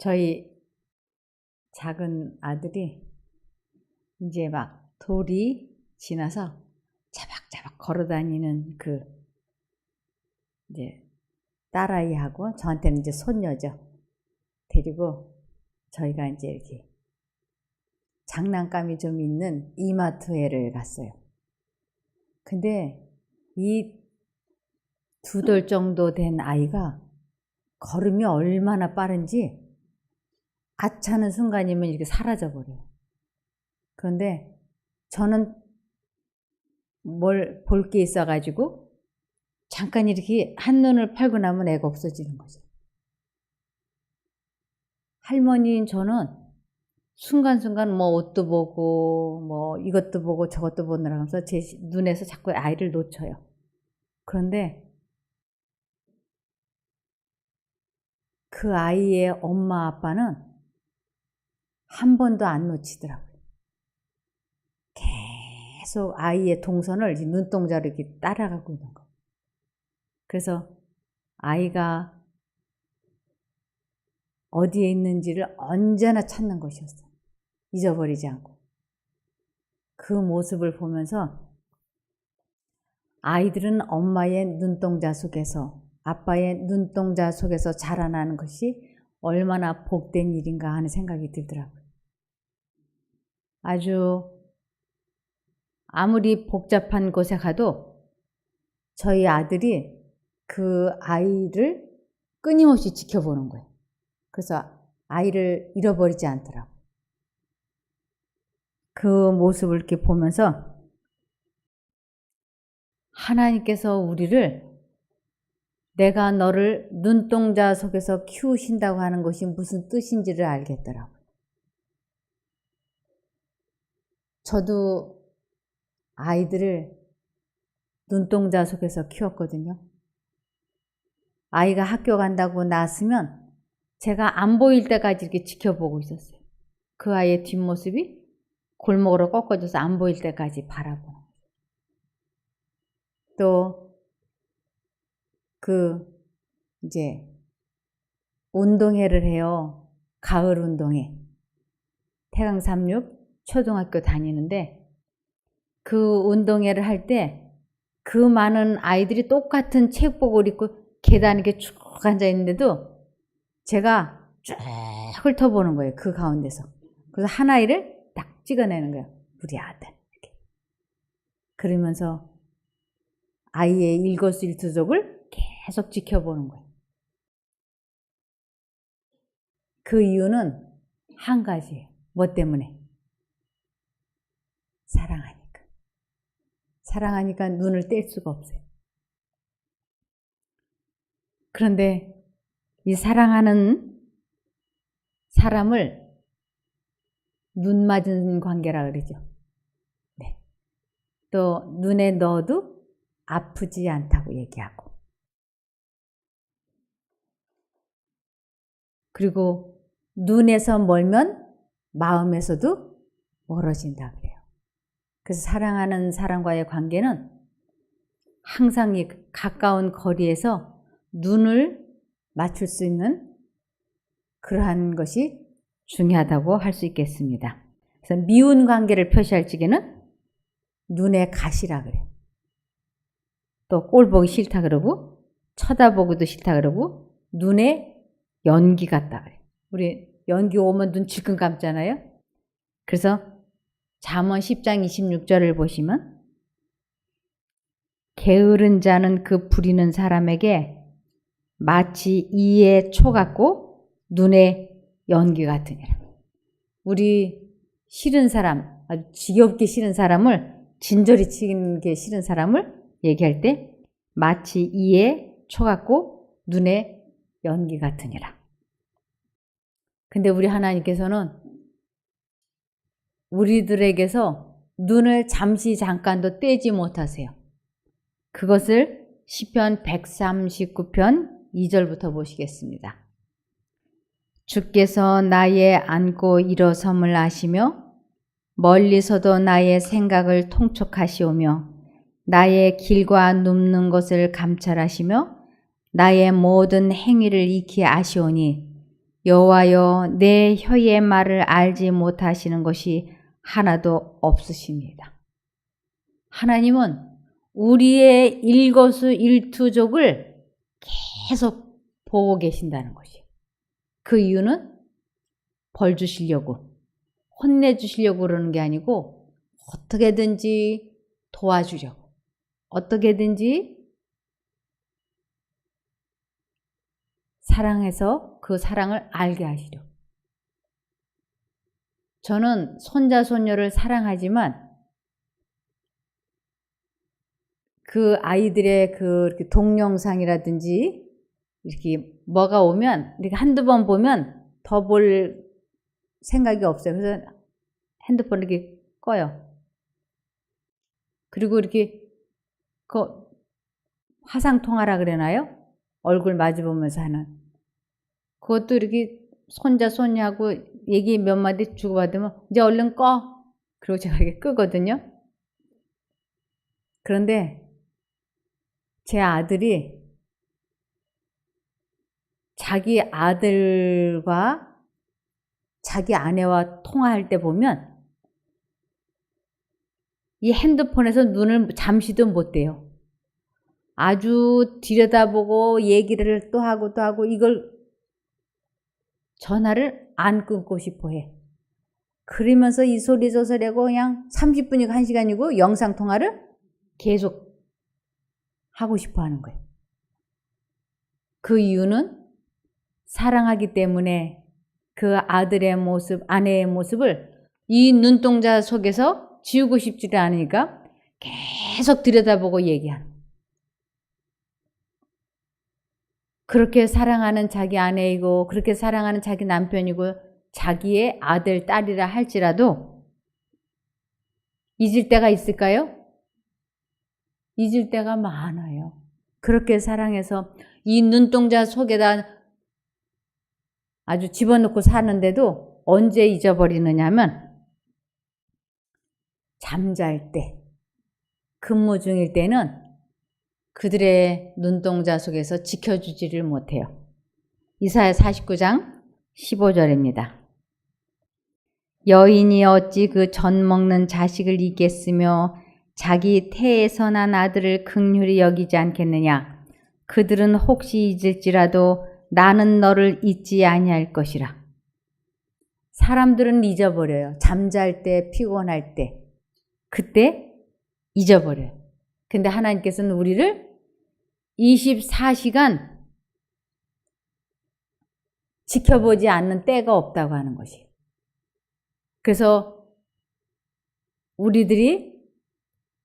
저희 작은 아들이 이제 막 돌이 지나서 자박자박 걸어 다니는 이제 딸아이하고 저한테는 이제 손녀죠. 데리고 저희가 이제 이렇게 장난감이 좀 있는 이마트회를 갔어요. 근데 이 2돌 정도 된 아이가 걸음이 얼마나 빠른지 아차는 순간이면 이렇게 사라져 버려요. 그런데 저는 뭘 볼 게 있어가지고 잠깐 이렇게 한눈을 팔고 나면 애가 없어지는 거죠. 할머니인 저는 순간순간 뭐 옷도 보고 뭐 이것도 보고 저것도 보느라 하면서 제 눈에서 자꾸 아이를 놓쳐요. 그런데 그 아이의 엄마 아빠는 한 번도 안 놓치더라고요. 계속 아이의 동선을 눈동자로 이렇게 따라가고 있는 거예요. 그래서 아이가 어디에 있는지를 언제나 찾는 것이었어요. 잊어버리지 않고. 그 모습을 보면서 아이들은 엄마의 눈동자 속에서, 아빠의 눈동자 속에서 자라나는 것이 얼마나 복된 일인가 하는 생각이 들더라고요. 아주 아무리 복잡한 곳에 가도 저희 아들이 그 아이를 끊임없이 지켜보는 거예요. 그래서 아이를 잃어버리지 않더라고요. 그 모습을 이렇게 보면서 하나님께서 우리를 내가 너를 눈동자 속에서 키우신다고 하는 것이 무슨 뜻인지를 알겠더라고요. 저도 아이들을 눈동자 속에서 키웠거든요. 아이가 학교 간다고 나왔으면 제가 안 보일 때까지 이렇게 지켜보고 있었어요. 그 아이의 뒷모습이 골목으로 꺾어져서 안 보일 때까지 바라보는 거예요. 또 이제 운동회를 해요. 가을 운동회. 태강36 초등학교 다니는데 그 운동회를 할 때 그 많은 아이들이 똑같은 체육복을 입고 계단에 이렇게 쭉 앉아 있는데도 제가 쭉 훑어보는 거예요. 그 가운데서. 그래서 한 아이를 딱 찍어내는 거예요. 우리 아들. 이렇게. 그러면서 아이의 일거수일투족을 계속 지켜보는 거예요. 그 이유는 한 가지예요. 뭐 때문에? 사랑하니까. 사랑하니까 눈을 뗄 수가 없어요. 그런데 이 사랑하는 사람을 눈 맞은 관계라 그러죠. 네. 또 눈에 넣어도 아프지 않다고 얘기하고. 그리고 눈에서 멀면 마음에서도 멀어진다 그래요. 그래서 사랑하는 사람과의 관계는 항상 이 가까운 거리에서 눈을 맞출 수 있는 그러한 것이 중요하다고 할 수 있겠습니다. 그래서 미운 관계를 표시할 적에는 눈에 가시라 그래요. 또 꼴 보기 싫다 그러고 쳐다보기도 싫다 그러고 눈에 연기 같다 그래요. 우리 연기 오면 눈 질끈 감잖아요. 그래서 잠언 10장 26절을 보시면 게으른 자는 그 부리는 사람에게 마치 이에 초 같고 눈에 연기 같으니라. 우리 싫은 사람, 아주 지겹게 싫은 사람을, 진저리 치는 게 싫은 사람을 얘기할 때 마치 이에 초 같고 눈에 연기 같으니라. 근데 우리 하나님께서는 우리들에게서 눈을 잠깐도 떼지 못하세요. 그것을 시편 139편 2절부터 보시겠습니다. 주께서 나의 앉고 일어섬을 아시며 멀리서도 나의 생각을 통촉하시오며 나의 길과 눕는 것을 감찰하시며 나의 모든 행위를 익히 아시오니 여호와여 내 혀의 말을 알지 못하시는 것이 하나도 없으십니다. 하나님은 우리의 일거수일투족을 계속 보고 계신다는 것이에요. 그 이유는 벌 주시려고, 혼내주시려고 그러는 게 아니고 어떻게든지 도와주려고, 어떻게든지 사랑해서 그 사랑을 알게 하시려고. 저는 손자, 손녀를 사랑하지만 그 아이들의 그 동영상이라든지 이렇게 뭐가 오면 이렇게 한두 번 보면 더 볼 생각이 없어요. 그래서 핸드폰 이렇게 꺼요. 그리고 이렇게 그 화상통화라 그러나요? 얼굴 마주보면서 하는. 그것도 이렇게 손자, 손녀하고 얘기 몇 마디 주고받으면 이제 얼른 꺼. 그리고 제가 이렇게 끄거든요. 그런데 제 아들이 자기 아들과 자기 아내와 통화할 때 보면 이 핸드폰에서 눈을 잠시도 못 떼요. 아주 들여다보고 얘기를 또 하고 이걸 전화를 안 끊고 싶어 해. 그러면서 이 소리 저 소리 하고 그냥 30분이고 1시간이고 영상통화를 계속 하고 싶어 하는 거예요. 그 이유는 사랑하기 때문에 그 아들의 모습, 아내의 모습을 이 눈동자 속에서 지우고 싶지를 않으니까 계속 들여다보고 얘기하는 거예요. 그렇게 사랑하는 자기 아내이고 그렇게 사랑하는 자기 남편이고 자기의 아들, 딸이라 할지라도 잊을 때가 있을까요? 잊을 때가 많아요. 그렇게 사랑해서 이 눈동자 속에다 아주 집어넣고 사는데도 언제 잊어버리느냐면 잠잘 때, 근무 중일 때는 그들의 눈동자 속에서 지켜주지를 못해요. 이사야 49장 15절입니다. 여인이 어찌 그 젖 먹는 자식을 잊겠으며 자기 태에서 난 아들을 긍휼히 여기지 않겠느냐. 그들은 혹시 잊을지라도 나는 너를 잊지 아니할 것이라. 사람들은 잊어버려요. 잠잘 때, 피곤할 때. 그때 잊어버려요. 근데 하나님께서는 우리를 24시간 지켜보지 않는 때가 없다고 하는 것이에요. 그래서 우리들이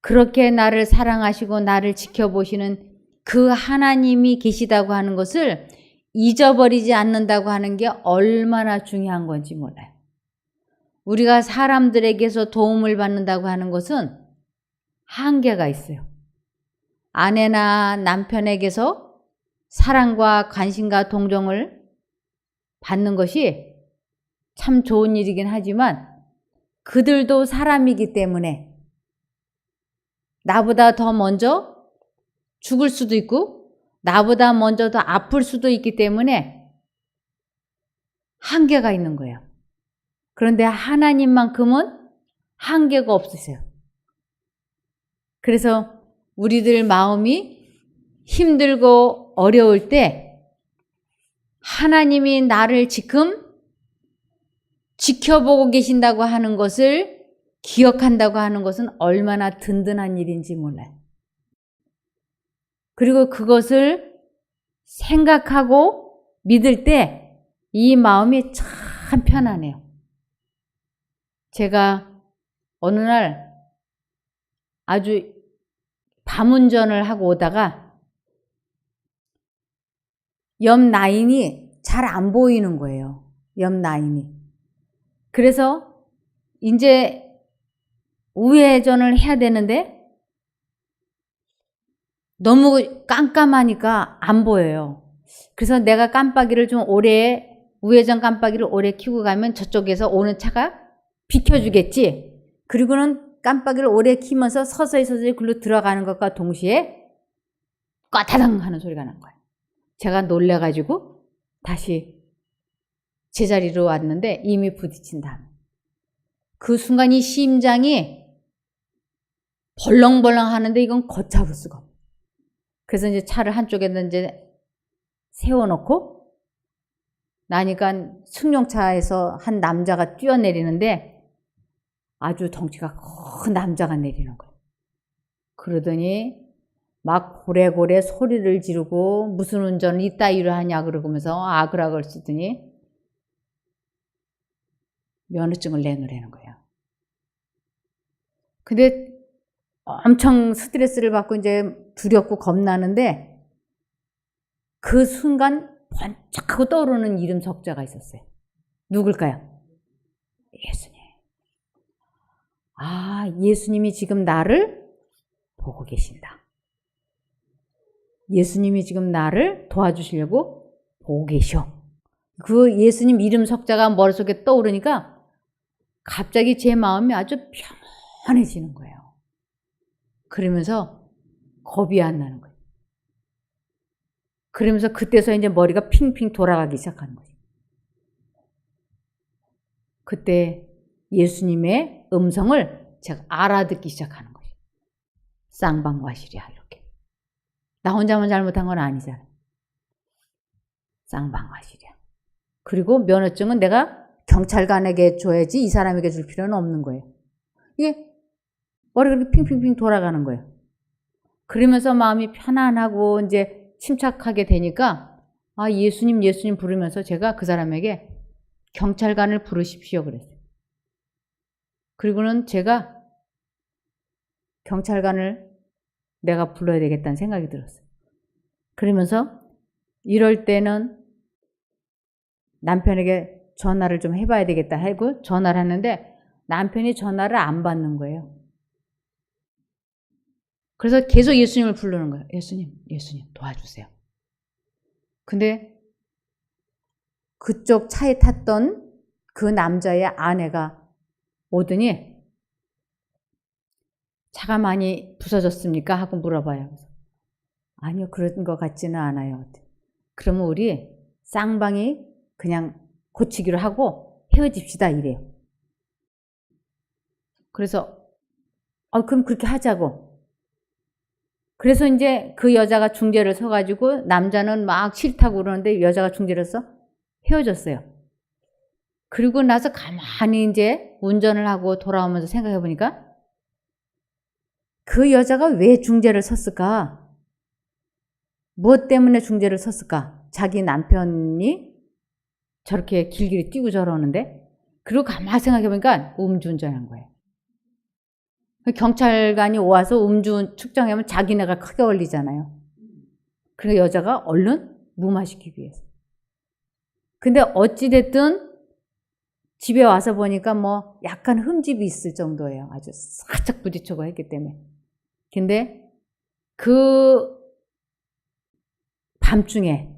그렇게 나를 사랑하시고 나를 지켜보시는 그 하나님이 계시다고 하는 것을 잊어버리지 않는다고 하는 게 얼마나 중요한 건지 몰라요. 우리가 사람들에게서 도움을 받는다고 하는 것은 한계가 있어요. 아내나 남편에게서 사랑과 관심과 동정을 받는 것이 참 좋은 일이긴 하지만 그들도 사람이기 때문에 나보다 더 먼저 죽을 수도 있고 나보다 먼저 더 아플 수도 있기 때문에 한계가 있는 거예요. 그런데 하나님만큼은 한계가 없으세요. 그래서 우리들 마음이 힘들고 어려울 때 하나님이 나를 지금 지켜보고 계신다고 하는 것을 기억한다고 하는 것은 얼마나 든든한 일인지 몰라요. 그리고 그것을 생각하고 믿을 때 이 마음이 참 편안해요. 제가 어느 날 아주 밤운전을 하고 오다가 옆 라인이 잘 안 보이는 거예요. 옆 라인이. 그래서 이제 우회전을 해야 되는데 너무 깜깜하니까 안 보여요. 그래서 내가 깜빡이를 좀 오래, 우회전 깜빡이를 오래 켜고 가면 저쪽에서 오는 차가 비켜주겠지. 그리고는 깜빡이를 오래 켜면서 서서히 글로 들어가는 것과 동시에 까다당 하는 소리가 난 거예요. 제가 놀래가지고 다시 제자리로 왔는데 이미 부딪힌 다음에 그 순간 이 심장이 벌렁벌렁 하는데 이건 걷잡을 수가 없어요. 그래서 이제 차를 한쪽에다 이제 세워놓고 나니까 승용차에서 한 남자가 뛰어내리는데 아주 덩치가 큰 남자가 내리는 거예요. 그러더니 막 고래고래 소리를 지르고 무슨 운전을 이따위로 하냐 그러면서 아그락을 쓰더니 면허증을 내놓으라는 거예요. 근데 엄청 스트레스를 받고 이제 두렵고 겁나는데 그 순간 번쩍하고 떠오르는 이름 석자가 있었어요. 누굴까요? 예수님. 아, 예수님이 지금 나를 보고 계신다. 예수님이 지금 나를 도와주시려고 보고 계셔. 그 예수님 이름 석자가 머릿속에 떠오르니까 갑자기 제 마음이 아주 편안해지는 거예요. 그러면서 겁이 안 나는 거예요. 그러면서 그때서 이제 머리가 핑핑 돌아가기 시작하는 거예요. 그때 예수님의 음성을 제가 알아듣기 시작하는 거예요. 쌍방과실이야 이렇게. 나 혼자만 잘못한 건 아니잖아요. 쌍방과실이야. 그리고 면허증은 내가 경찰관에게 줘야지 이 사람에게 줄 필요는 없는 거예요. 이게 머리가 이렇게 핑핑핑 돌아가는 거예요. 그러면서 마음이 편안하고 이제 침착하게 되니까 아, 예수님 예수님 부르면서 제가 그 사람에게 경찰관을 부르십시오 그랬어요. 그리고는 제가 경찰관을 내가 불러야 되겠다는 생각이 들었어요. 그러면서 이럴 때는 남편에게 전화를 좀 해봐야 되겠다 하고 전화를 하는데 남편이 전화를 안 받는 거예요. 그래서 계속 예수님을 부르는 거예요. 예수님, 예수님 도와주세요. 근데 그쪽 차에 탔던 그 남자의 아내가 오더니 차가 많이 부서졌습니까? 하고 물어봐요. 아니요, 그런 것 같지는 않아요. 그러면 우리 쌍방이 그냥 고치기로 하고 헤어집시다 이래요. 그래서 그럼 그렇게 하자고. 그래서 이제 그 여자가 중재를 서가지고 남자는 막 싫다고 그러는데 여자가 중재를 서 헤어졌어요. 그리고 나서 가만히 이제 운전을 하고 돌아오면서 생각해 보니까 그 여자가 왜 중재를 섰을까? 무엇 때문에 중재를 섰을까? 자기 남편이 저렇게 길길이 뛰고 저러는데 그리고 가만히 생각해 보니까 음주운전한 거예요. 경찰관이 와서 음주 측정하면 자기네가 크게 걸리잖아요. 그러니까 여자가 얼른 무마시키기 위해서. 근데 어찌됐든 집에 와서 보니까 뭐 약간 흠집이 있을 정도예요. 아주 살짝 부딪히고 했기 때문에. 근데 그 밤중에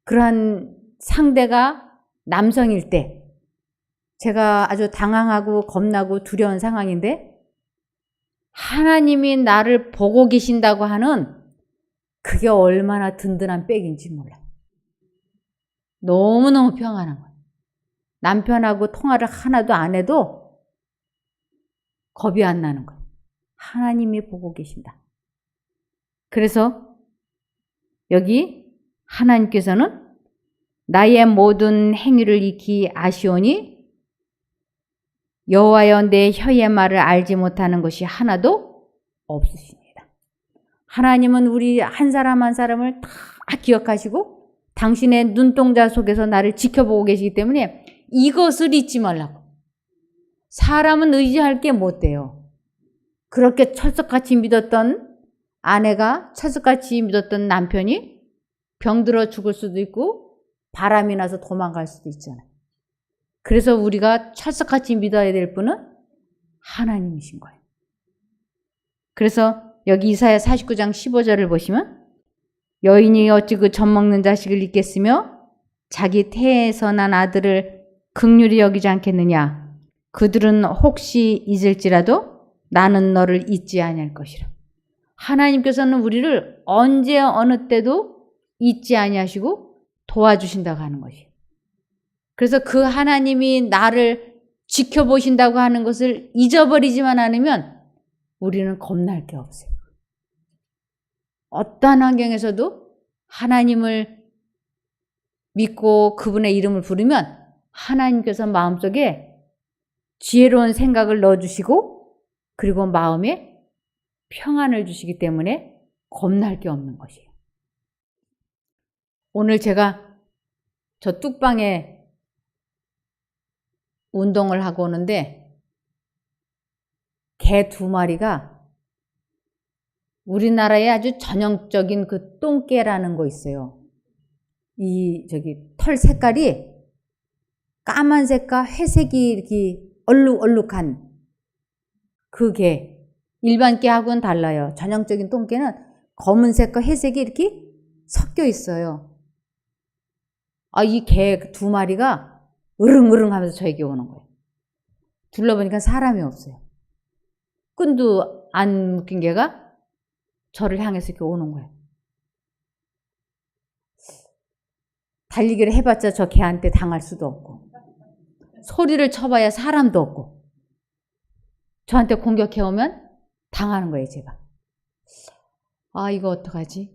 그러한 상대가 남성일 때 제가 아주 당황하고 겁나고 두려운 상황인데 하나님이 나를 보고 계신다고 하는 그게 얼마나 든든한 백인지 몰라요. 너무너무 평안한 거예요. 남편하고 통화를 하나도 안 해도 겁이 안 나는 거예요. 하나님이 보고 계신다. 그래서 여기 하나님께서는 나의 모든 행위를 익히 아시오니 여호와여 내 혀의 말을 알지 못하는 것이 하나도 없으십니다. 하나님은 우리 한 사람 한 사람을 다 기억하시고 당신의 눈동자 속에서 나를 지켜보고 계시기 때문에 이것을 잊지 말라고. 사람은 의지할 게 못 돼요. 그렇게 철석같이 믿었던 아내가 철석같이 믿었던 남편이 병들어 죽을 수도 있고 바람이 나서 도망갈 수도 있잖아요. 그래서 우리가 철석같이 믿어야 될 분은 하나님이신 거예요. 그래서 여기 이사야 49장 15절을 보시면 여인이 어찌 그 젖먹는 자식을 잊겠으며 자기 태에서 난 아들을 긍휼히 여기지 않겠느냐. 그들은 혹시 잊을지라도 나는 너를 잊지 아니할 것이라. 하나님께서는 우리를 언제 어느 때도 잊지 아니하시고 도와주신다고 하는 것이에요. 그래서 그 하나님이 나를 지켜보신다고 하는 것을 잊어버리지만 않으면 우리는 겁날 게 없어요. 어떠한 환경에서도 하나님을 믿고 그분의 이름을 부르면 하나님께서 마음속에 지혜로운 생각을 넣어주시고 그리고 마음에 평안을 주시기 때문에 겁날 게 없는 것이에요. 오늘 제가 저 뚝방에 운동을 하고 오는데 개 2마리가 우리나라에 아주 전형적인 그 똥개라는 거 있어요. 털 색깔이 까만색과 회색이 이렇게 얼룩얼룩한 그 개. 일반 개하고는 달라요. 전형적인 똥개는 검은색과 회색이 이렇게 섞여 있어요. 이 개 2마리가 으릉으릉 하면서 저에게 오는 거예요. 둘러보니까 사람이 없어요. 끈도 안 묶인 개가 저를 향해서 이렇게 오는 거예요. 달리기를 해봤자 저 개한테 당할 수도 없고 소리를 쳐봐야 사람도 없고 저한테 공격해오면 당하는 거예요, 제가. 이거 어떡하지?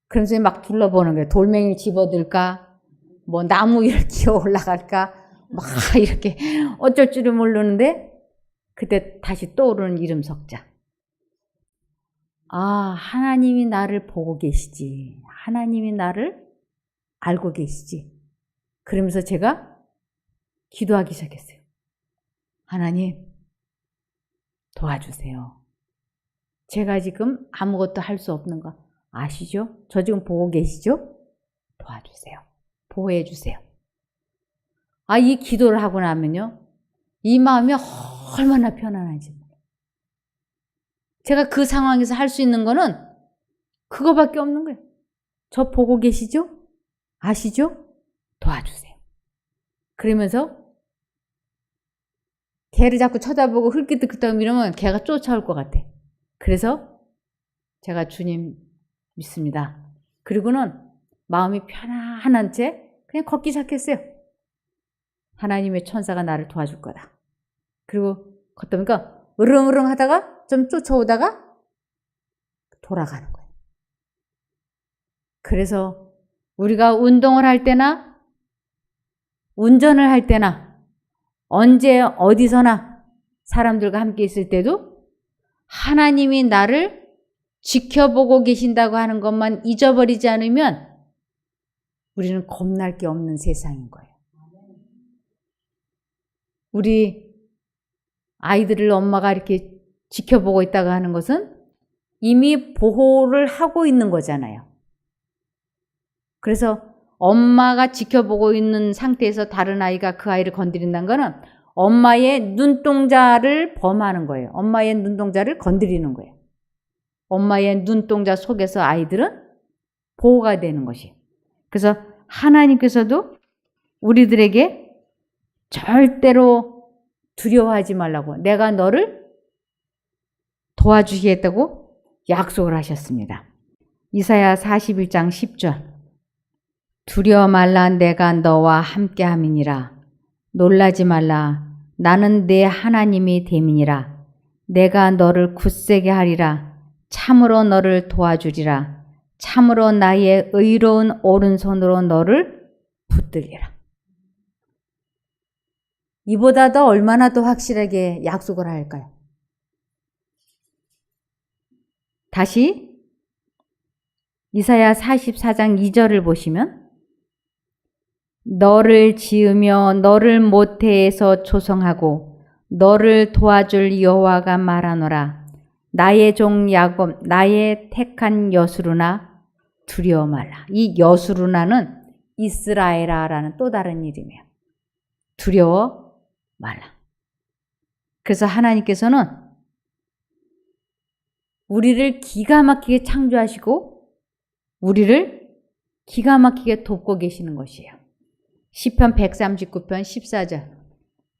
그러면서 막 둘러보는 거예요. 돌멩이를 집어들까? 뭐 나무 위를 기어 올라갈까? 막 이렇게 어쩔 줄을 모르는데 그때 다시 떠오르는 이름 석자. 하나님이 나를 보고 계시지. 하나님이 나를 알고 계시지. 그러면서 제가 기도하기 시작했어요. 하나님, 도와주세요. 제가 지금 아무것도 할 수 없는 거 아시죠? 저 지금 보고 계시죠? 도와주세요. 보호해 주세요. 이 기도를 하고 나면요. 이 마음이 얼마나 편안한지. 제가 그 상황에서 할 수 있는 거는 그거밖에 없는 거예요. 저 보고 계시죠? 아시죠? 도와주세요. 그러면서 개를 자꾸 쳐다보고 흘끗흘끗하고 이러면 개가 쫓아올 것 같아. 그래서 제가 주님 믿습니다. 그리고는 마음이 편안한 채 그냥 걷기 시작했어요. 하나님의 천사가 나를 도와줄 거다. 그리고 걷다 보니까 으릉으릉 하다가 좀 쫓아오다가 돌아가는 거예요. 그래서 우리가 운동을 할 때나 운전을 할 때나 언제 어디서나 사람들과 함께 있을 때도 하나님이 나를 지켜보고 계신다고 하는 것만 잊어버리지 않으면 우리는 겁날 게 없는 세상인 거예요. 우리 아이들을 엄마가 이렇게 지켜보고 있다고 하는 것은 이미 보호를 하고 있는 거잖아요. 그래서 엄마가 지켜보고 있는 상태에서 다른 아이가 그 아이를 건드린다는 거는 엄마의 눈동자를 범하는 거예요. 엄마의 눈동자를 건드리는 거예요. 엄마의 눈동자 속에서 아이들은 보호가 되는 것이에요. 그래서 하나님께서도 우리들에게 절대로 두려워하지 말라고, 내가 너를 도와주시겠다고 약속을 하셨습니다. 이사야 41장 10절. 두려워 말라, 내가 너와 함께함이니라. 놀라지 말라, 나는 내 하나님이 됨이니라. 내가 너를 굳세게 하리라. 참으로 너를 도와주리라. 참으로 나의 의로운 오른손으로 너를 붙들리라. 이보다 더 얼마나 더 확실하게 약속을 할까요? 다시 이사야 44장 2절을 보시면 너를 지으며 너를 모태에서 조성하고 너를 도와줄 여호와가 말하노라. 나의 종 야곱, 나의 택한 여수르나 두려워 말라. 이 여수르나는 이스라엘아라는 또 다른 이름이에요. 두려워 말라. 그래서 하나님께서는 우리를 기가 막히게 창조하시고 우리를 기가 막히게 돕고 계시는 것이에요. 시편 139편 14절.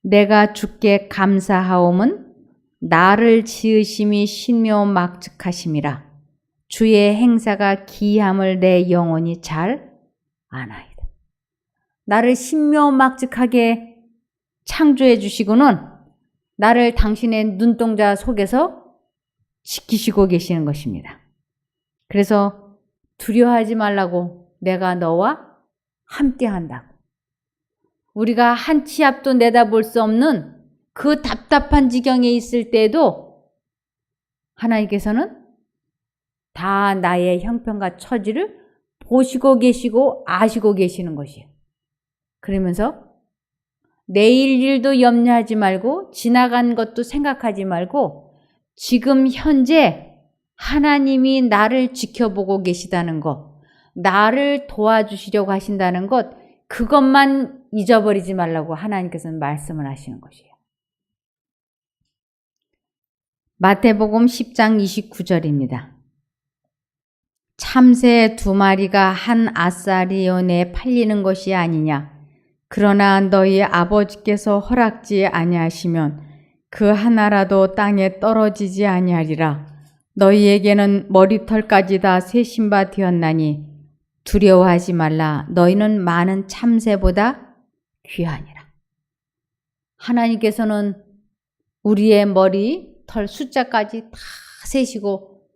내가 주께 감사하옴은 나를 지으심이 신묘막측하심이라. 주의 행사가 기이함을 내 영혼이 잘 아나이다. 나를 신묘막측하게 창조해 주시고는 나를 당신의 눈동자 속에서 지키시고 계시는 것입니다. 그래서 두려워하지 말라고 내가 너와 함께 한다고. 우리가 한 치 앞도 내다볼 수 없는 그 답답한 지경에 있을 때에도 하나님께서는 다 나의 형편과 처지를 보시고 계시고 아시고 계시는 것이에요. 그러면서 내일 일도 염려하지 말고 지나간 것도 생각하지 말고 지금 현재 하나님이 나를 지켜보고 계시다는 것, 나를 도와주시려고 하신다는 것, 그것만 잊어버리지 말라고 하나님께서는 말씀을 하시는 것이에요. 마태복음 10장 29절입니다. 참새 2마리가 한 아사리온에 팔리는 것이 아니냐. 그러나 너희 아버지께서 허락지 아니하시면 그 하나라도 땅에 떨어지지 아니하리라. 너희에게는 머리털까지 다 세신 바 되었나니 두려워하지 말라. 너희는 많은 참새보다 귀하니라. 하나님께서는 우리의 머리털 숫자까지 다 세시고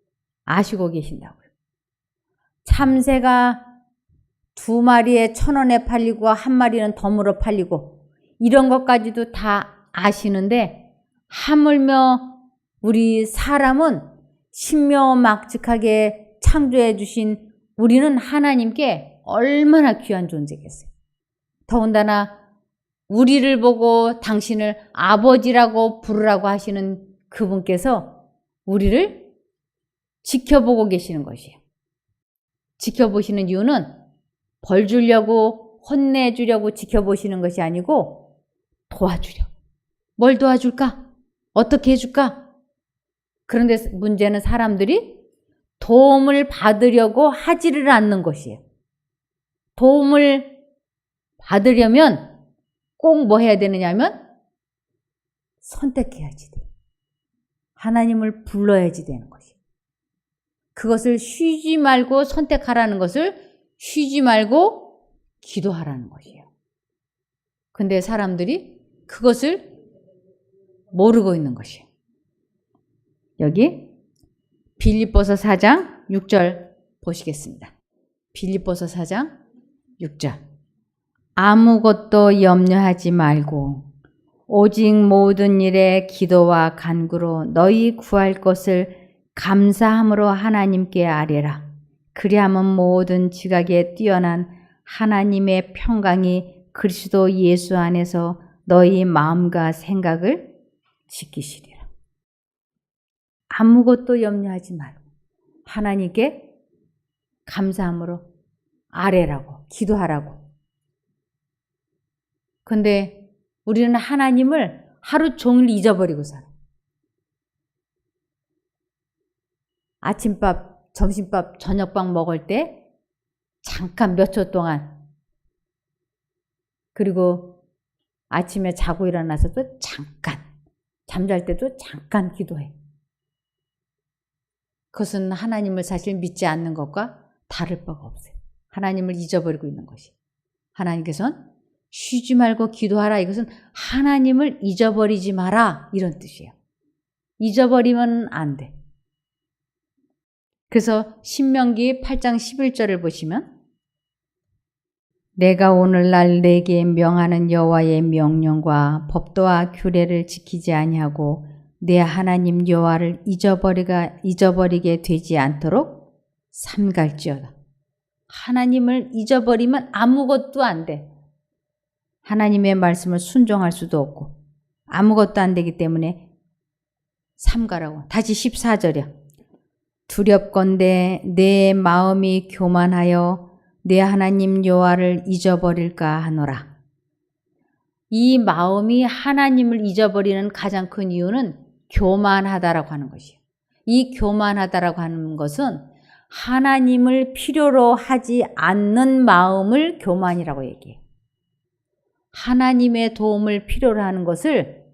아시고 계신다고요. 참새가 2마리에 1,000원에 팔리고 1마리는 덤으로 팔리고 이런 것까지도 다 아시는데 하물며 우리 사람은 신묘막측하게 창조해 주신 우리는 하나님께 얼마나 귀한 존재겠어요. 더군다나 우리를 보고 당신을 아버지라고 부르라고 하시는 그분께서 우리를 지켜보고 계시는 것이에요. 지켜보시는 이유는 벌 주려고 혼내주려고 지켜보시는 것이 아니고 도와주려고. 뭘 도와줄까? 어떻게 해줄까? 그런데 문제는 사람들이 도움을 받으려고 하지를 않는 것이에요. 도움을 받으려면 꼭 뭐 해야 되느냐면 선택해야지 돼. 하나님을 불러야지 되는 것이에요. 그것을 쉬지 말고 선택하라는 것을 쉬지 말고 기도하라는 것이에요. 근데 사람들이 그것을 모르고 있는 것이에요. 여기 빌립보서 4장 6절 보시겠습니다. 빌립보서 4장 6절. 아무것도 염려하지 말고 오직 모든 일에 기도와 간구로 너희 구할 것을 감사함으로 하나님께 아뢰라. 그리하면 모든 지각에 뛰어난 하나님의 평강이 그리스도 예수 안에서 너희 마음과 생각을 지키시리라. 아무것도 염려하지 말고 하나님께 감사함으로 아뢰라고, 기도하라고. 근데 우리는 하나님을 하루 종일 잊어버리고 살아. 아침밥, 점심밥, 저녁밥 먹을 때 잠깐 몇 초 동안, 그리고 아침에 자고 일어나서도 잠깐, 잠잘 때도 잠깐 기도해. 그것은 하나님을 사실 믿지 않는 것과 다를 바가 없어요. 하나님을 잊어버리고 있는 것이. 하나님께서는 쉬지 말고 기도하라. 이것은 하나님을 잊어버리지 마라. 이런 뜻이에요. 잊어버리면 안 돼. 그래서 신명기 8장 11절을 보시면 내가 오늘날 내게 명하는 여호와의 명령과 법도와 규례를 지키지 아니하고 내 하나님 여호와를 잊어버리게 되지 않도록 삼갈지어다. 하나님을 잊어버리면 아무것도 안 돼. 하나님의 말씀을 순종할 수도 없고 아무것도 안 되기 때문에 삼가라고. 다시 14절이야. 두렵건대 내 마음이 교만하여 내 하나님 여호와를 잊어버릴까 하노라. 이 마음이 하나님을 잊어버리는 가장 큰 이유는 교만하다라고 하는 것이에요. 이 교만하다라고 하는 것은 하나님을 필요로 하지 않는 마음을 교만이라고 얘기해요. 하나님의 도움을 필요로 하는 것을,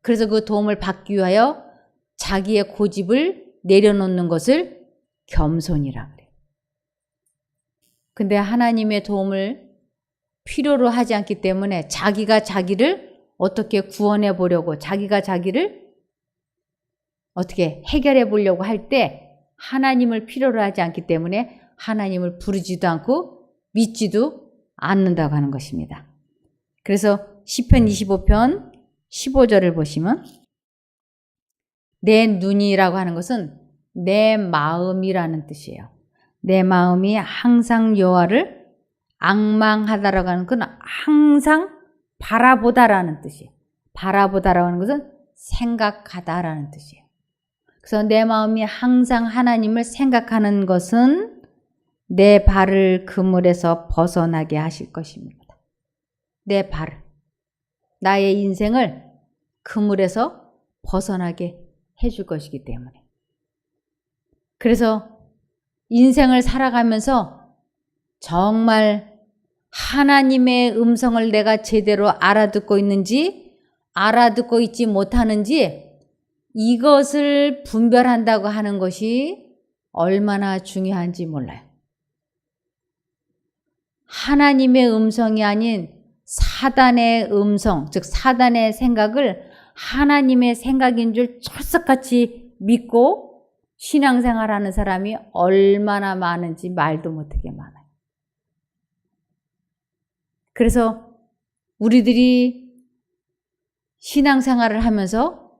그래서 그 도움을 받기 위하여 자기의 고집을 내려놓는 것을 겸손이라 그래요. 근데 하나님의 도움을 필요로 하지 않기 때문에 자기가 자기를 어떻게 구원해 보려고, 자기가 자기를 어떻게 해결해 보려고 할 때 하나님을 필요로 하지 않기 때문에 하나님을 부르지도 않고 믿지도 않는다고 하는 것입니다. 그래서 시편 25편 15절을 보시면 내 눈이라고 하는 것은 내 마음이라는 뜻이에요. 내 마음이 항상 여호와를 앙망하다라고 하는 건 항상 바라보다라는 뜻이에요. 바라보다라고 하는 것은 생각하다라는 뜻이에요. 그래서 내 마음이 항상 하나님을 생각하는 것은 내 발을 그물에서 벗어나게 하실 것입니다. 내 발을, 나의 인생을 그물에서 벗어나게 해줄 것이기 때문에. 그래서 인생을 살아가면서 정말 하나님의 음성을 내가 제대로 알아듣고 있는지, 알아듣고 있지 못하는지, 이것을 분별한다고 하는 것이 얼마나 중요한지 몰라요. 하나님의 음성이 아닌 사단의 음성, 즉 사단의 생각을 하나님의 생각인 줄 철석같이 믿고 신앙생활하는 사람이 얼마나 많은지 말도 못하게 많아요. 그래서 우리들이 신앙생활을 하면서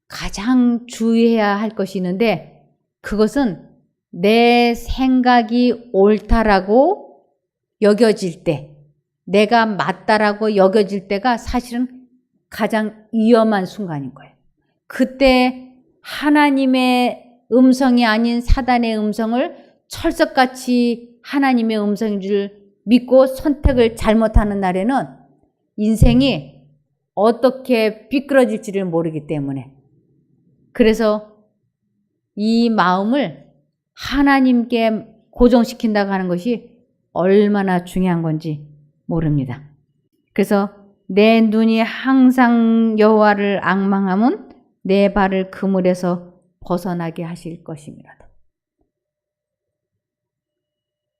가장 주의해야 할 것이 있는데, 그것은 내 생각이 옳다라고 여겨질 때, 내가 맞다라고 여겨질 때가 사실은 가장 위험한 순간인 거예요. 그때 하나님의 음성이 아닌 사단의 음성을 철석같이 하나님의 음성인 줄 믿고 선택을 잘못하는 날에는 인생이 어떻게 비끄러질지를 모르기 때문에, 그래서 이 마음을 하나님께 고정시킨다고 하는 것이 얼마나 중요한 건지 모릅니다. 그래서 내 눈이 항상 여호와를 앙망하면 내 발을 그물에서 벗어나게 하실 것입니다.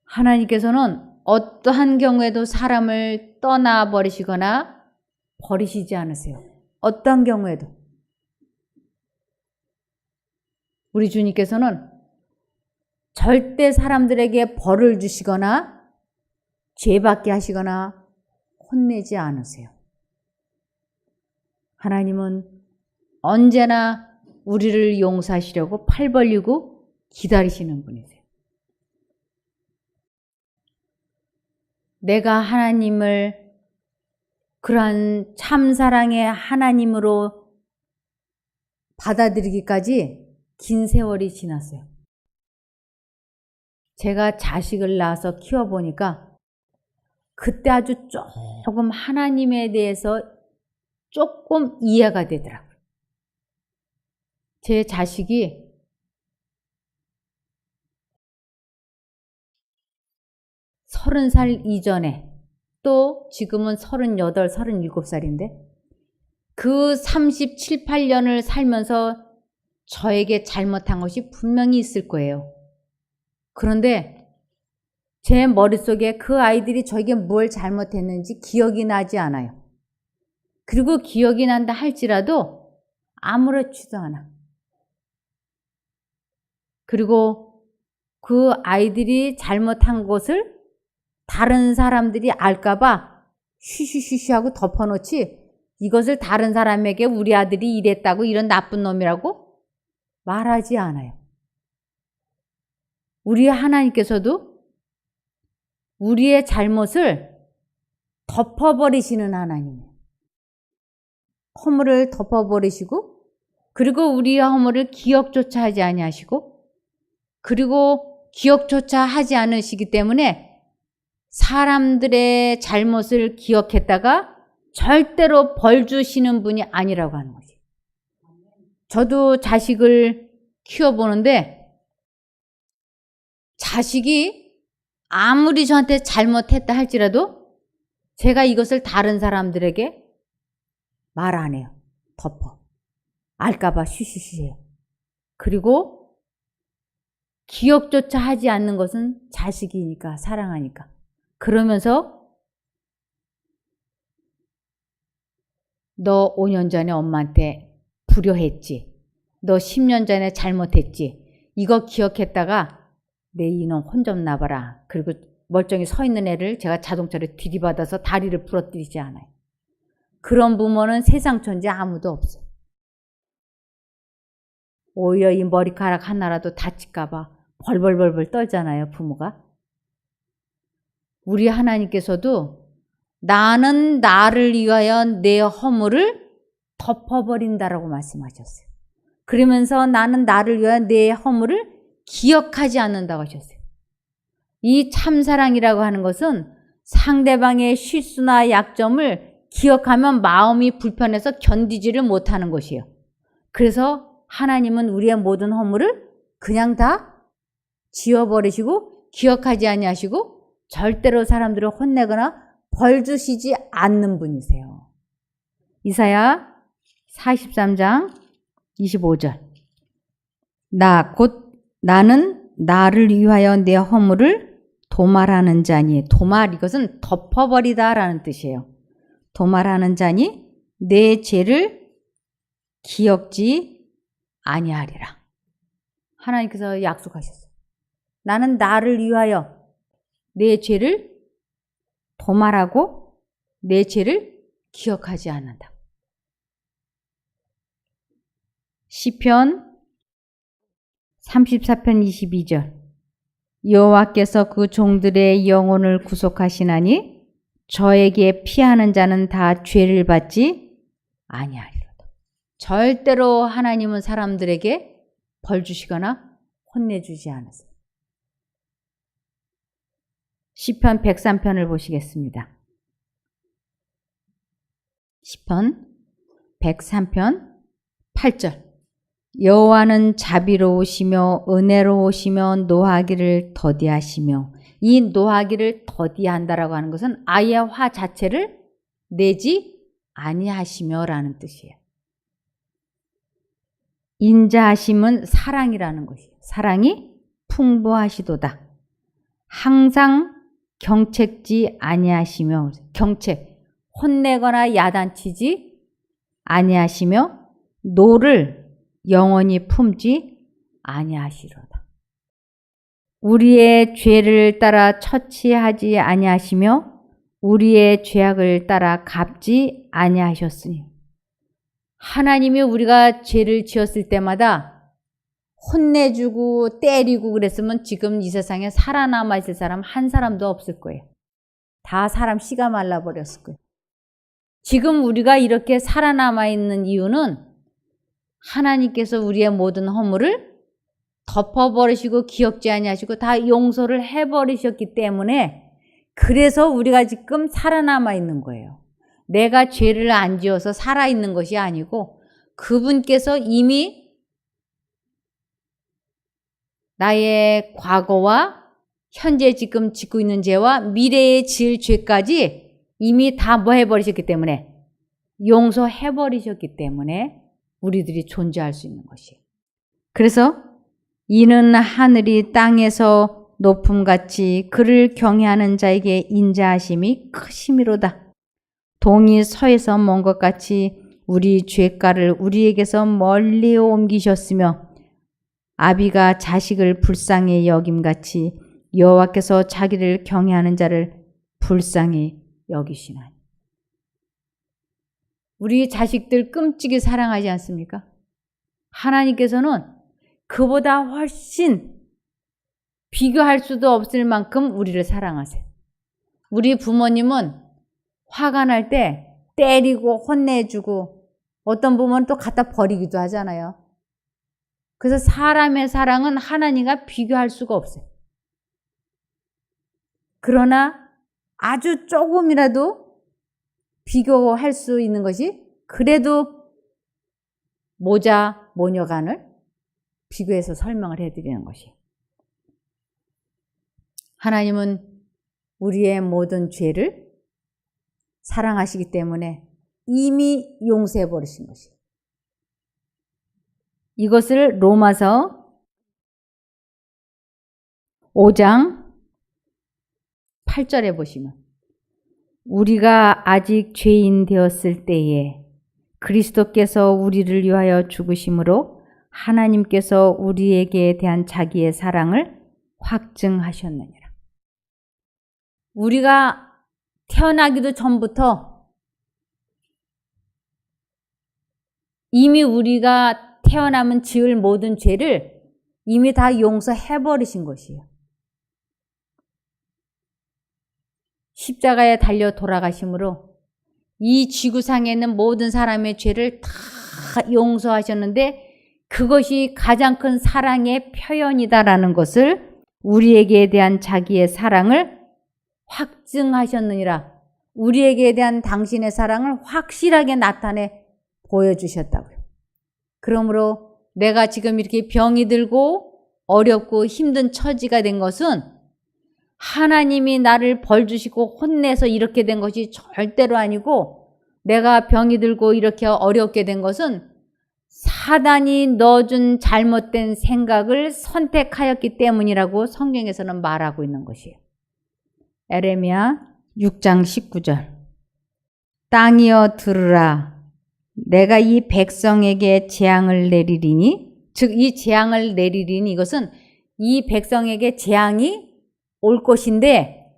하나님께서는 어떠한 경우에도 사람을 떠나버리시거나 버리시지 않으세요. 어떠한 경우에도. 우리 주님께서는 절대 사람들에게 벌을 주시거나 죄받게 하시거나 혼내지 않으세요. 하나님은 언제나 우리를 용서하시려고 팔 벌리고 기다리시는 분이세요. 내가 하나님을 그러한 참사랑의 하나님으로 받아들이기까지 긴 세월이 지났어요. 제가 자식을 낳아서 키워보니까 그때 아주 조금 하나님에 대해서 조금 이해가 되더라고요. 제 자식이 30살 이전에, 또 지금은 38, 37살인데 그 37, 8년을 살면서 저에게 잘못한 것이 분명히 있을 거예요. 그런데 제 머릿속에 그 아이들이 저에게 뭘 잘못했는지 기억이 나지 않아요. 그리고 기억이 난다 할지라도 아무렇지도 않아. 그리고 그 아이들이 잘못한 것을 다른 사람들이 알까봐 쉬쉬쉬쉬 하고 덮어놓지, 이것을 다른 사람에게 우리 아들이 이랬다고, 이런 나쁜 놈이라고 말하지 않아요. 우리 하나님께서도 우리의 잘못을 덮어버리시는 하나님이에요. 허물을 덮어버리시고, 그리고 우리의 허물을 기억조차 하지 아니하시고, 그리고 기억조차 하지 않으시기 때문에 사람들의 잘못을 기억했다가 절대로 벌 주시는 분이 아니라고 하는 거지. 저도 자식을 키워보는데 자식이 아무리 저한테 잘못했다 할지라도 제가 이것을 다른 사람들에게 말 안 해요. 덮어. 알까봐 쉬쉬쉬해요. 그리고 기억조차 하지 않는 것은 자식이니까, 사랑하니까. 그러면서 너 5년 전에 엄마한테 불효했지. 너 10년 전에 잘못했지. 이거 기억했다가 내 이놈 혼 좀 나봐라. 그리고 멀쩡히 서 있는 애를 제가 자동차로 들이받아서 다리를 부러뜨리지 않아요. 그런 부모는 세상 천지 아무도 없어요. 오히려 이 머리카락 하나라도 다칠까봐 벌벌벌벌 떨잖아요, 부모가. 우리 하나님께서도 나는 나를 위하여 내 허물을 덮어버린다라고 말씀하셨어요. 그러면서 나는 나를 위하여 내 허물을 기억하지 않는다고 하셨어요. 이 참사랑이라고 하는 것은 상대방의 실수나 약점을 기억하면 마음이 불편해서 견디지를 못하는 것이에요. 그래서 하나님은 우리의 모든 허물을 그냥 다 지워버리시고 기억하지 아니하시고 절대로 사람들을 혼내거나 벌 주시지 않는 분이세요. 이사야 43장 25절. 나는 나를 위하여 내 허물을 도말하는 자니. 도말, 이것은 덮어버리다라는 뜻이에요. 도말하는 자니 내 죄를 기억지 아니하리라. 하나님께서 약속하셨어요. 나는 나를 위하여 내 죄를 도말하고 내 죄를 기억하지 않는다. 시편 34편 22절. 여호와께서 그 종들의 영혼을 구속하시나니 저에게 피하는 자는 다 죄를 받지 아니하리로다. 절대로 하나님은 사람들에게 벌 주시거나 혼내주지 않으세요. 시편 103편을 보시겠습니다. 시편 103편 8절. 여호와는 자비로우시며 은혜로우시며 노하기를 더디하시며. 이 노하기를 더디한다라고 하는 것은 아예 화 자체를 내지 아니하시며 라는 뜻이에요. 인자하심은 사랑이라는 것이에요. 사랑이 풍부하시도다. 항상 경책지 아니하시며. 경책, 혼내거나 야단치지 아니하시며 노를 영원히 품지 아니하시로다. 우리의 죄를 따라 처치하지 아니하시며 우리의 죄악을 따라 갚지 아니하셨으니. 하나님이 우리가 죄를 지었을 때마다 혼내주고 때리고 그랬으면 지금 이 세상에 살아남아 있을 사람 한 사람도 없을 거예요. 다 사람 씨가 말라버렸을 거예요. 지금 우리가 이렇게 살아남아 있는 이유는 하나님께서 우리의 모든 허물을 덮어버리시고 기억지 아니하시고 다 용서를 해버리셨기 때문에, 그래서 우리가 지금 살아남아 있는 거예요. 내가 죄를 안 지어서 살아있는 것이 아니고 그분께서 이미 나의 과거와 현재 지금 짓고 있는 죄와 미래에 지을 죄까지 이미 다 뭐 해버리셨기 때문에, 용서해버리셨기 때문에 우리들이 존재할 수 있는 것이에요. 그래서 이는 하늘이 땅에서 높음같이 그를 경외하는 자에게 인자하심이 크심이로다. 동이 서에서 먼 것 같이 우리 죄가를 우리에게서 멀리 옮기셨으며 아비가 자식을 불쌍히 여김같이 여호와께서 자기를 경외하는 자를 불쌍히 여기시나니. 우리 자식들 끔찍이 사랑하지 않습니까? 하나님께서는 그보다 훨씬 비교할 수도 없을 만큼 우리를 사랑하세요. 우리 부모님은 화가 날 때 때리고 혼내주고 어떤 부모는 또 갖다 버리기도 하잖아요. 그래서 사람의 사랑은 하나님과 비교할 수가 없어요. 그러나 아주 조금이라도 비교할 수 있는 것이 그래도 모자, 모녀간을 비교해서 설명을 해드리는 것이에요. 하나님은 우리의 모든 죄를 사랑하시기 때문에 이미 용서해 버리신 것이에요. 이것을 로마서 5장 8절에 보시면, 우리가 아직 죄인 되었을 때에 그리스도께서 우리를 위하여 죽으심으로 하나님께서 우리에게 대한 자기의 사랑을 확증하셨느니라. 우리가 태어나기도 전부터 이미 우리가 태어나면 지을 모든 죄를 이미 다 용서해버리신 것이에요. 십자가에 달려 돌아가심으로 이 지구상에 있는 모든 사람의 죄를 다 용서하셨는데 그것이 가장 큰 사랑의 표현이다라는 것을 우리에게 대한 자기의 사랑을 확증하셨느니라. 우리에게 대한 당신의 사랑을 확실하게 나타내 보여주셨다고요. 그러므로 내가 지금 이렇게 병이 들고 어렵고 힘든 처지가 된 것은 하나님이 나를 벌 주시고 혼내서 이렇게 된 것이 절대로 아니고, 내가 병이 들고 이렇게 어렵게 된 것은 사단이 넣어준 잘못된 생각을 선택하였기 때문이라고 성경에서는 말하고 있는 것이에요. 에레미야 6장 19절. 땅이여 들으라. 내가 이 백성에게 재앙을 내리리니, 즉 이 재앙을 내리리니 이것은 이 백성에게 재앙이 올 것인데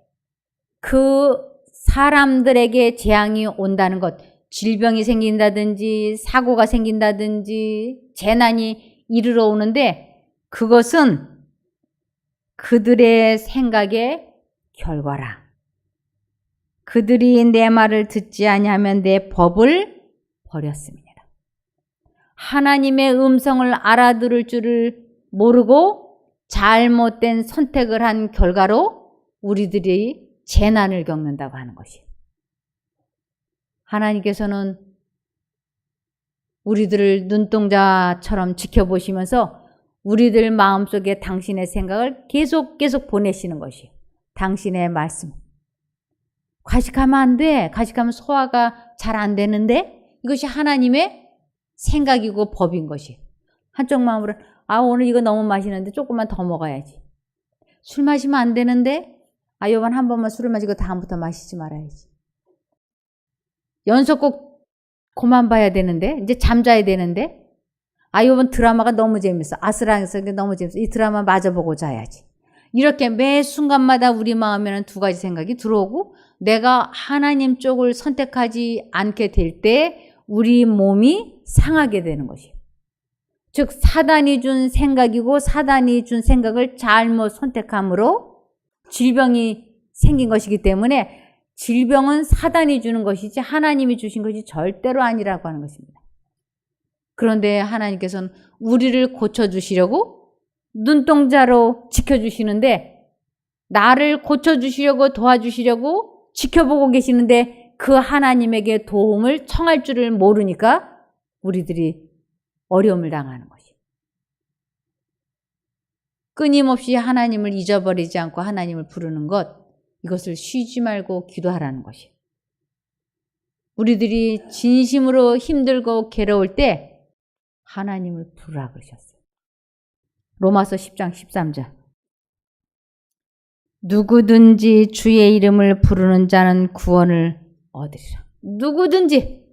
그 사람들에게 재앙이 온다는 것, 질병이 생긴다든지 사고가 생긴다든지 재난이 이르러 오는데 그것은 그들의 생각의 결과라. 그들이 내 말을 듣지 아니하면 내 법을 버렸습니다. 하나님의 음성을 알아들을 줄을 모르고 잘못된 선택을 한 결과로 우리들이 재난을 겪는다고 하는 것이에요. 하나님께서는 우리들을 눈동자처럼 지켜보시면서 우리들 마음속에 당신의 생각을 계속 보내시는 것이에요. 당신의 말씀. 과식하면 안 돼. 과식하면 소화가 잘 안 되는데, 이것이 하나님의 생각이고 법인 것이에요. 한쪽 마음으로 오늘 이거 너무 맛있는데 조금만 더 먹어야지. 술 마시면 안 되는데 요번 한 번만 술을 마시고 다음부터 마시지 말아야지. 연속곡 그만 봐야 되는데, 이제 잠자야 되는데 요번 드라마가 너무 재밌어. 아슬아슬하게 너무 재밌어. 이 드라마 마저 보고 자야지. 이렇게 매 순간마다 우리 마음에는 두 가지 생각이 들어오고, 내가 하나님 쪽을 선택하지 않게 될 때 우리 몸이 상하게 되는 것이에요. 즉 사단이 준 생각이고, 사단이 준 생각을 잘못 선택함으로 질병이 생긴 것이기 때문에 질병은 사단이 주는 것이지 하나님이 주신 것이 절대로 아니라고 하는 것입니다. 그런데 하나님께서는 우리를 고쳐주시려고 눈동자로 지켜주시는데, 나를 고쳐주시려고 도와주시려고 지켜보고 계시는데 그 하나님에게 도움을 청할 줄을 모르니까 우리들이 어려움을 당하는 것이에요. 끊임없이 하나님을 잊어버리지 않고 하나님을 부르는 것, 이것을 쉬지 말고 기도하라는 것이에요. 우리들이 진심으로 힘들고 괴로울 때 하나님을 부르라 그러셨어요. 로마서 10장 13절. 누구든지 주의 이름을 부르는 자는 구원을 얻으리라. 누구든지.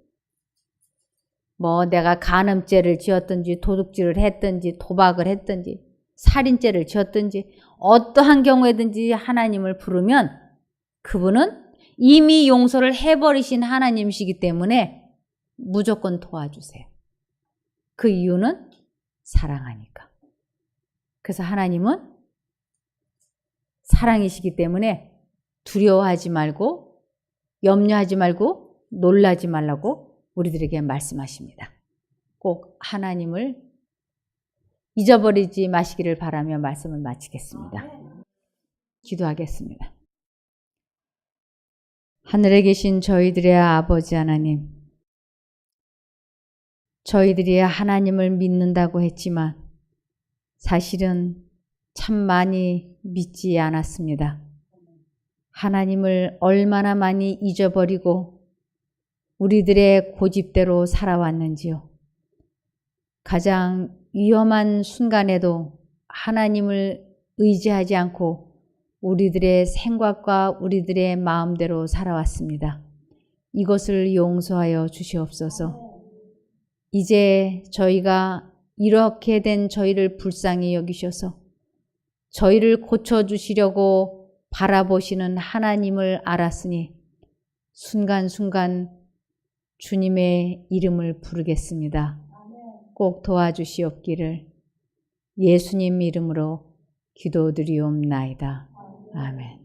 내가 간음죄를 지었든지 도둑질을 했든지 도박을 했든지 살인죄를 지었든지 어떠한 경우에든지 하나님을 부르면 그분은 이미 용서를 해버리신 하나님이시기 때문에 무조건 도와주세요. 그 이유는 사랑하니까. 그래서 하나님은 사랑이시기 때문에 두려워하지 말고 염려하지 말고 놀라지 말라고 우리들에게 말씀하십니다. 꼭 하나님을 잊어버리지 마시기를 바라며 말씀을 마치겠습니다. 기도하겠습니다. 하늘에 계신 저희들의 아버지 하나님, 저희들이 하나님을 믿는다고 했지만 사실은 참 많이 믿지 않았습니다. 하나님을 얼마나 많이 잊어버리고 우리들의 고집대로 살아왔는지요. 가장 위험한 순간에도 하나님을 의지하지 않고 우리들의 생각과 우리들의 마음대로 살아왔습니다. 이것을 용서하여 주시옵소서. 이제 저희가 이렇게 된 저희를 불쌍히 여기셔서 저희를 고쳐주시려고 바라보시는 하나님을 알았으니 순간순간 주님의 이름을 부르겠습니다. 꼭 도와주시옵기를 예수님 이름으로 기도드리옵나이다. 아멘.